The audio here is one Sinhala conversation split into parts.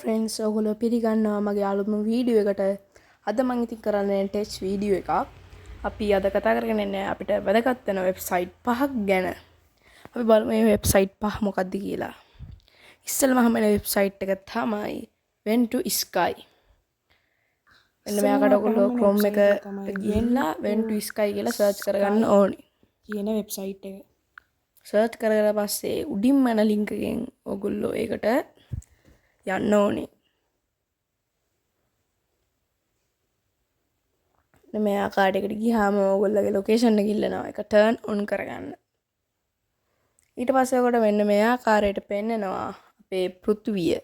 ෆ්‍රෙන්ඩ්ස් ඔයගොල්ලෝ පිළිගන්නවා මගේ අලුත්ම වීඩියෝ එකට. අද මම ඉතින් කරන්නේ ටෙස්ට් වීඩියෝ එකක්. අපි අද කතා කරගෙන ඉන්නේ අපිට වැදගත් වෙන වෙබ්සයිට් 5ක් ගැන. අපි බලමු මේ වෙබ්සයිට් 5 මොකක්ද කියලා. ඉස්සෙල්ලාම හැම වෙබ්සයිට් එක තමයි When to Sky. මෙන්න මෙයාකට ඔයගොල්ලෝ Chrome එක ගිහිල්ලා When to Sky කියලා සර්ච් කරගන්න ඕනේ. කියන වෙබ්සයිට් එක. සර්ච් කරලා පස්සේ උඩින්ම යන ලින්ක් එකෙන් ඔයගොල්ලෝ ඒකට යන්න ඕනේ. මේ ආකාරයකට ගියාම ඔයගොල්ලෝගේ ලොකේෂන් එක ඉල්ලනවා. ඒක ටර්න් ඔන් කරගන්න. ඊට පස්සේ ඔකට මෙන්න මේ ආකාරයට පෙන්නනවා අපේ පෘථිවිය.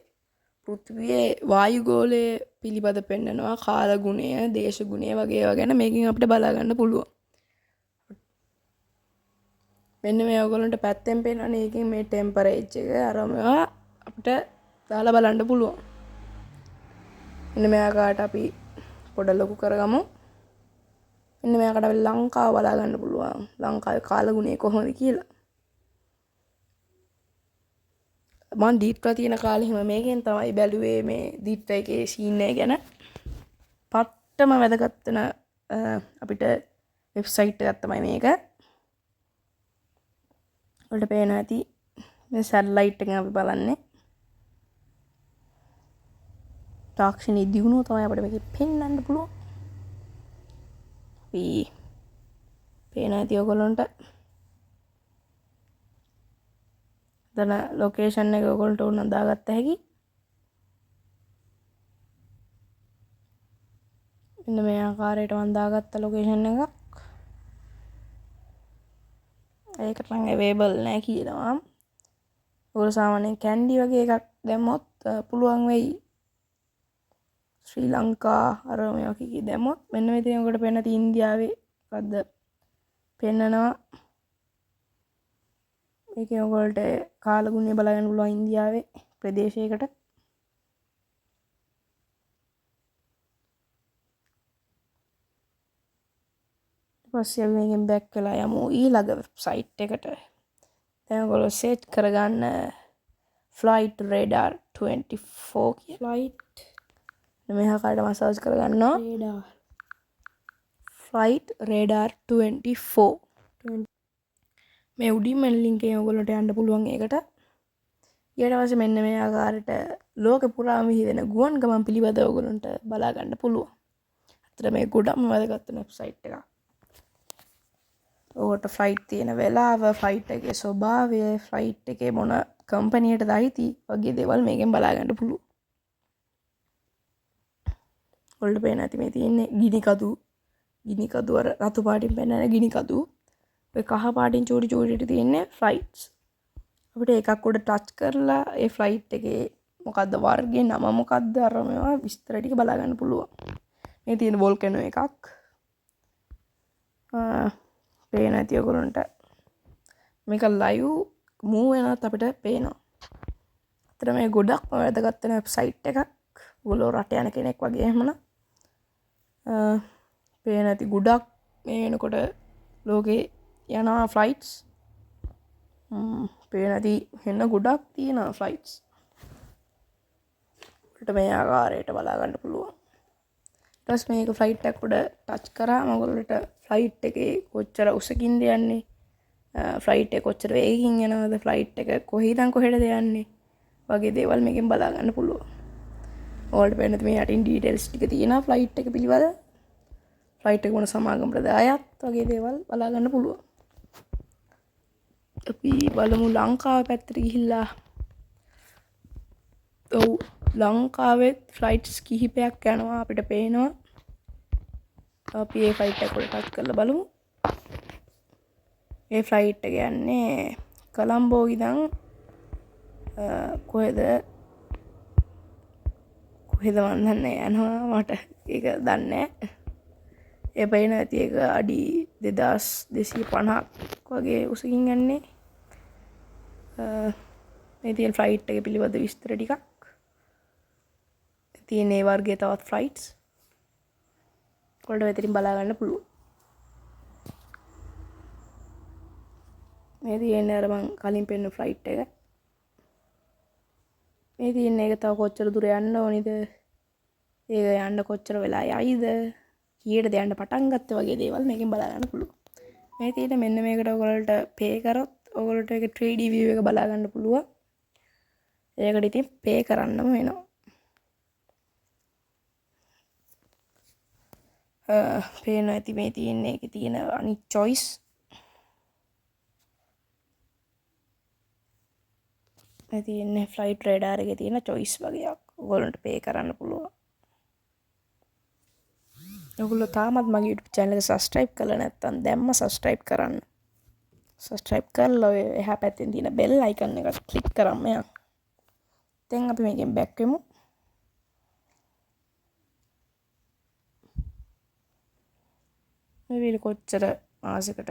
පෘථිවියේ වායුගෝලය පිළිබඳ පෙන්නනවා කාල ගුණය, දේශ ගුණය වගේ ඒවා ගැන මේකෙන් අපිට බලා ගන්න පුළුවන්. මෙන්න මේ ඔයගොල්ලන්ට පැත්තෙන් පෙන්නන්නේ ඒකෙන් මේ ටෙම්පරේචර් එක අරම අපිට දාලා බලන්න පුළුවන්. මෙන්න මේ ආකාරයට අපි පොඩ ලොකු කරගමු. මෙන්න මේකට අපි ලංකාව බලා ගන්න පුළුවන්. ලංකාවේ කාල ගුණය කොහොමද කියලා. මම දීප්ලා තියෙන කාලේ හිම මේකෙන් තමයි බැලුවේ මේ දීප්ලා එකේ සීන් එක ගැන. පට්ටම වැදගත් වෙන අපිට වෙබ්සයිට් එකක් තමයි මේක. ඔයාලට පේනවා ඇති මේ සැටලයිට් එකෙන් අපි බලන්නේ. තාක්ෂණයේ දියුණුව තමයි අපිට මේකෙ පෙන්වන්න පුළුවන්. අපි පේන ඇති ඔයගොල්ලන්ට දන ලොකේෂන් එක ඔයගොල්ලන්ට උන දාගත්ත හැකි. මෙන්න මේ ආකාරයට මම දාගත්ත ලොකේෂන් එකක්. ඒකට නම් අවේලබල් නැහැ කියනවා. ඔයගොල්ලෝ සාමාන්‍යයෙන් කැන්ඩි වගේ එකක් දැම්මොත් පුළුවන් වෙයි. ශ්‍රී ලංකා අර මේවා කී දැම්මොත් මෙන්න මෙතන ඔකට පේන තියෙන ඉන්දියාවේ මොකද්ද පෙන්නනවා. මේකේ ඔයගොල්ලන්ට කාල ගුණය බලන්න පුළුවන් ඉන්දියාවේ ප්‍රදේශයකට. ඊපස්සේ අපි මේකෙන් බෑක් වෙලා යමු ඊළඟ වෙබ්සයිට් එකට. දැන් ඔයගොල්ලෝ සර්ච් කරගන්න flight radar 24 කියලා. මෙහා කාට මසාජ් කරගන්නවා flight radar 24 මේ උඩින්ම ලින්ක් එකෙන් ඔයගොල්ලන්ට යන්න පුළුවන් ඒකට. ඊට පස්සේ මෙන්න මේ ආකාරයට ලෝක පුරාම විහිදෙන ගුවන් ගමන් පිළිබඳව ඔයගොල්ලන්ට බලා ගන්න පුළුවන්. අතට මේ ගොඩක්ම වැදගත් වෙන වෙබ්සයිට් එකක්. ඔකට ෆ්ලයිට් තියෙන වෙලාව, ෆ්ලයිට් එකේ ස්වභාවය, ෆ්ලයිට් එකේ මොන කම්පැනියටද අයිති වගේ දේවල් මේකෙන් බලා ගන්න පුළුවන්. ඔයාලට පේන ඇති මේ තියෙන්නේ ගිනි කඳු අර රතු පාටින් පෙන්නන ගිනි කඳු. ඔය කහ පාටින් චූටි චූටිට තියෙන්නේ ෆ්ලයිට්ස්. අපිට එකක් උඩ ටච් කරලා ඒ ෆ්ලයිට් එකේ මොකද්ද වර්ගේ නම මොකද්ද අර මේවා විස්තර ටික බලා ගන්න පුළුවන්. මේ තියෙන වෝල්කනෝ එකක්. පේන ඇති ඔයගොල්ලන්ට. මේක ලයිව් මූව් වෙනත් අපිට පේනවා. අතට මේ ගොඩක්ම වැදගත් වෙන වෙබ්සයිට් එකක්. ඔයගොල්ලෝ රට යන කෙනෙක් වගේ එහෙමනම් පේන ඇති ගොඩක් මේ වෙනකොට ලෝකේ යනවා ෆ්ලයිට්ස්. පේන ඇති වෙන ගොඩක් තියෙනවා ෆ්ලයිට්ස්. අපිට මේ ආකාරයට බලා ගන්න පුළුවන්. ඊට පස්සේ මේක ෆ්ලයිට් එක උඩ ටච් කරාම ඔයගොල්ලන්ට ෆ්ලයිට් එකේ කොච්චර උසකින්ද යන්නේ, ෆ්ලයිට් එක කොච්චර වේගකින් යනවද, ෆ්ලයිට් එක කොහේදන් කොහෙටද යන්නේ වගේ දේවල් මේකෙන් බලා ගන්න පුළුවන්. ඔයාලට පේන මේ යටින් ඩීටේල්ස් ටික තියෙනවා ෆ්ලයිට් එක පිළිබඳ. ෆ්ලයිට් එක මොන සමාගමටද ආයත් වගේ දේවල් බලා ගන්න පුළුවන්. අපි බලමු ලංකාව පැත්තට ගිහිල්ලා. ඔව් ලංකාවේ ෆ්ලයිට්ස් කිහිපයක් යනවා අපිට පේනවා. අපි ඒ ෆ්ලයිට් එක උඩ ටච් කරලා බලමු. ඒ ෆ්ලයිට් එක යන්නේ කොලම්බෝ ඉඳන් කොහෙද මන් දන්නේ යනවා මට ඒක දන්නේ නැහැ. ඒ පේන ඇති එක අඩි 2250ක් වගේ උසකින් යන්නේ. මේ තියෙන ෆ්ලයිට් එක පිළිබඳ විස්තර ටිකක්. තියෙන ඒ වර්ගයේ තවත් ෆ්ලයිට්ස් ඔයාලට මෙතනින් බලා ගන්න පුළුවන්. මේ තියෙන්නේ අර මං කලින් පෙන්න ෆ්ලයිට් එක. මේ තියෙන එක තව කොච්චර දුර යන්න ඕනිද? ඒක යන්න කොච්චර වෙලා යයිද? කීයටද යන්න පටන් ගත්තේ වගේ දේවල් මේකෙන් බලා ගන්න පුළුවන්. මේ තියෙන මෙන්න මේකට ඔයගොල්ලන්ට පේ කරොත් ඔයගොල්ලන්ට ඒක 3D view එක බලා ගන්න පුළුවන්. ඒකට ඉතින් පේ කරන්නම වෙනවා. පේනවා ඇති මේ තියෙන එකේ තියෙන අනිත් choice. මේ තියෙන්නේ flight radar එකේ තියෙන choice වගේක්. ඔයගොල්ලන්ට පේ කරන්න පුළුවන්. ඔයගොල්ලෝ තාමත් මගේ YouTube channel එක subscribe කරලා නැත්නම් දැම්ම subscribe කරන්න. subscribe කරලා ඔය එහා පැත්තෙන් තියෙන bell icon එක click කරන්න යන්න. දැන් අපි මේකෙන් back වෙමු. මේ වීඩියෝ කොච්චර මාසෙකට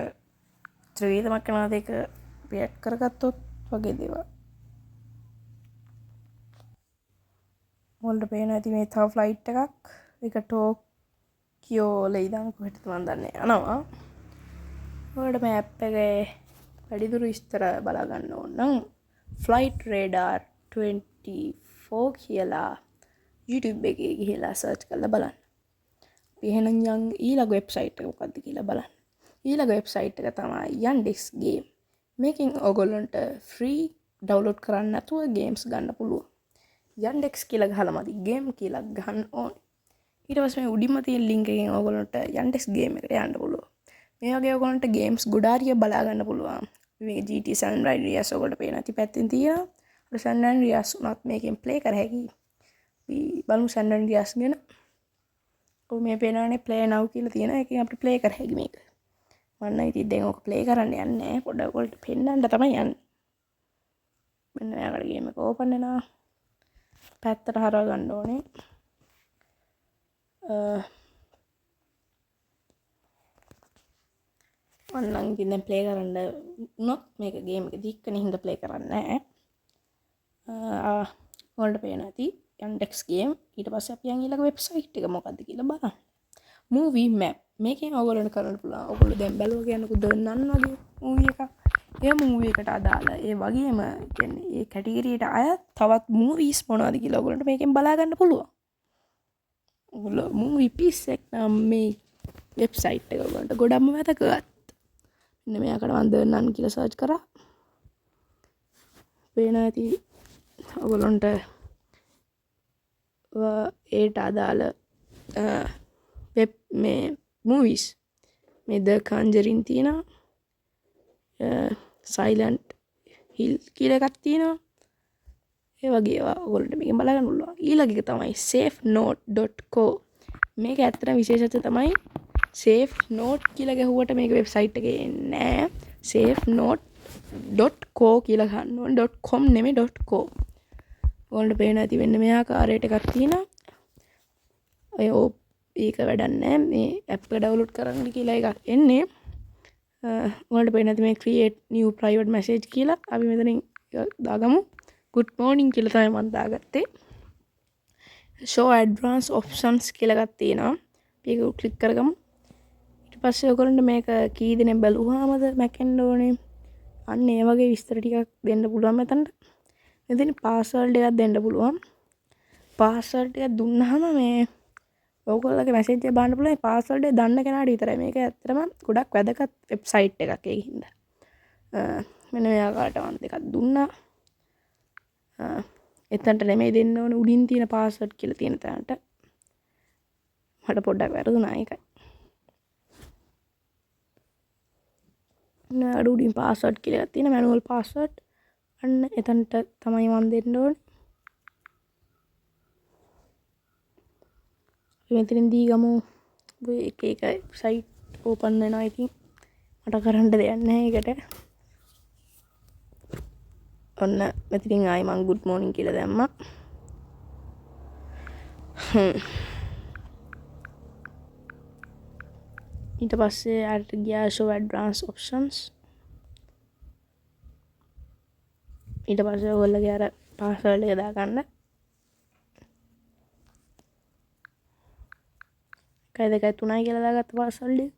ත්‍රිවිධමක් කරනවාද ඒක අපි ඇඩ් කරගත්තොත් වගේ දේවල්. මොල්ට පේනවා ඇති මේ තව ෆ්ලයිට් එකක්. ඒක ටෝකියෝ වල ඉඳන් කොහෙටද මන් දන්නේ යනවා. ඔයාලට මේ ඇප් එකේ වැඩිදුර විස්තර බලා ගන්න ඕන නම් flight radar 24 කියලා YouTube එකේ ගිහලා search කරලා බලන්න. අපි එහෙනම් යන් ඊළඟ වෙබ්සයිට් එක මොකක්ද කියලා බලන්න. ඊළඟ වෙබ්සයිට් එක තමයි Yandex game. මේකෙන් ඔයගොල්ලන්ට free download කරන්න නැතුව games ගන්න පුළුවන්. Yandex කියලා ගහලා මදි game කියලා ගන්න ඕනේ. ඊට පස්සේ මේ උඩින්ම තියෙන link එකෙන් ඔයගොල්ලන්ට Yandex game එකට යන්න පුළුවන්. මේ වගේ ඔයගොල්ලන්ට games ගොඩාරිය බලා ගන්න පුළුවන්. මේ GT San Andreas ඔයගොල්ලන්ට පේන ඇති පැත්තෙන් තියෙනවා. අර San Andreas උනත් මේකෙන් play කර හැකියි. අපි බලමු San Andreas ගැන. ඔව් මේ පේනවානේ play now කියලා තියෙනවා. ඒකෙන් අපිට play කර හැකි මේක. මම නම් ඉතින් දැන් ඔක play කරන්න යන්නේ නැහැ. පොඩ්ඩක් ඔයගොල්ලන්ට පෙන්නන්න තමයි යන්නේ. මෙන්න මෙයාකට game එක open වෙනවා. පැත්තට හරව ගන්න ඕනේ. ඔන්නම් ඉතින් දැන් ප්ලේ කරන්න උනොත් මේක ගේම් එක දික්කනේ හින්දා ප්ලේ කරන්නේ නැහැ. ඔයාලට පේනවා ඇති Yandex game. ඊට පස්සේ අපි යන් ඊළඟ වෙබ්සයිට් එක මොකද්ද කියලා බලන්න. Movie map. මේකෙන් ඔයගොල්ලන්ට කරන්න පුළුවන්. ඔයගොල්ලෝ දැන් බැලුවා කියනකො දන්නන් වගේ මූවි එකක්. ඒ මූවි එකට අදාළ ඒ වගේම කියන්නේ ඒ කැටගරියට අයත් තවත් මූවිස් මොනවද කියලා ඔයගොල්ලන්ට මේකෙන් බලා ගන්න පුළුවන්. ඔයගොල්ලෝ මූවි පිස් එක නම් මේ වෙබ්සයිට් එක ඔයගොල්ලන්ට ගොඩක්ම වැදගත්. මෙන්න මෙයාකට මම දන්නන් කියලා සර්ච් කරා. පේන ඇති ඔයගොල්ලන්ට ඒට අදාළ වෙබ් මේ මූවිස් මේ ද කන්ජරින් තියෙනවා. සයිලන්ට් හිල් කියලා එකක් තියෙනවා. ඒ වගේ ඒවා ඔයගොල්ලන්ට මේකෙන් බලන්න පුළුවන්. ඊළඟ එක තමයි safenote.co. මේක ඇත්තටම විශේෂත්වය තමයි safe note කියලා ගැහුවට මේක වෙබ්සයිට් එකේ එන්නේ නැහැ. safenote.co කියලා ගන්න ඕනේ. .com නෙමෙයි .co. ඔයගොල්ලන්ට පේන ඇති වෙන්න මේ ආකාරයට එකක් තියෙනවා. ඒක වැඩක් නැහැ. මේ ඇප් එක ඩවුන්ලෝඩ් කරන්න කියලා එකක් එන්නේ. ඔයාලට පේන ඇති මේ create new private message කියලා. අපි මෙතනින් දාගමු. good morning කියලා තමයි මම දාගත්තේ. show advanced options කියලා එකක් තියෙනවා. අපි ඒක ක්ලික් කරගමු. ඊට පස්සේ ඔයගොල්ලන්ට මේක කී දෙනෙක් බැලුවාමද මැකෙන්න ඕනේ. අන්න ඒ වගේ විස්තර ටිකක් දෙන්න පුළුවන් මෙතනට. මෙතන password එකක් දෙන්න පුළුවන්. password එක දුන්නාම මේ ඔයගොල්ලෝගේ මැසේජ් එක බලන්න පුළුවන්. password එක දන්න කෙනාට විතරයි. මේක ඇත්තටම ගොඩක් වැදගත් වෙබ්සයිට් එකක් ඒකින්ද. මෙන්න මේ ආකාරයට මම දෙකක් දුන්නා. එතනට නෙමෙයි දෙන්න ඕනේ උඩින් තියෙන password කියලා තියෙන තැනට. මට පොඩ්ඩක් වැරදුනා ඒකයි. නෑ උඩින් password කියලා එකක් තියෙන manual password. අන්න එතනට තමයි මම දෙන්න ඕනේ. මෙතනින් දී ගමු එක එක සයිට් ඕපන් වෙනවා. ඉතින් මට කරන්න දෙයක් නැහැ ඒකට. ඔන්න මෙතනින් ආයි මම good morning කියලා දැම්මා. ඊට පස්සේ අරට ගියා show advanced options. ඊට පස්සේ ඔයගොල්ලෝගේ අර password එක දාගන්න. 1 2 3 කියලා දාගත්ත password එක.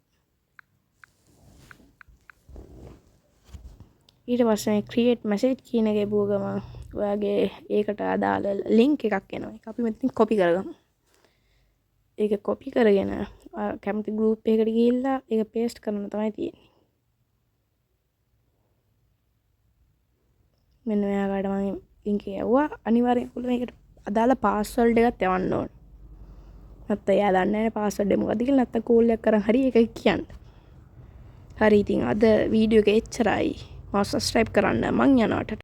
ඊට පස්සේ create message කියන එකේ පුව ගම ඔයාගේ ඒකට අදාළ ලින්ක් එකක් එනවා. ඒක අපි මෙතනින් කොපි කරගමු. ඒක කොපි කරගෙන කැමති ගෲප් එකකට ගිහිල්ලා ඒක පේස්ට් කරන්න තමයි තියෙන්නේ. මෙන්න මෙයාට මම ලින්ක් එක යවුවා. අනිවාර්යෙන් මේකට අදාළ පාස්වර්ඩ් එකත් යවන්න ඕනේ. නැත්නම් එයා දන්නේ නැහැ පාස්වර්ඩ් එක මොකද්ද කියලා. නැත්නම් කෝල් එකක් කරන් හරි ඒක කියන්න. හරි ඉතින් අද වීඩියෝ එක එච්චරයි. මම සබ්ස්ක්‍රයිබ් කරන්න මං යනවා.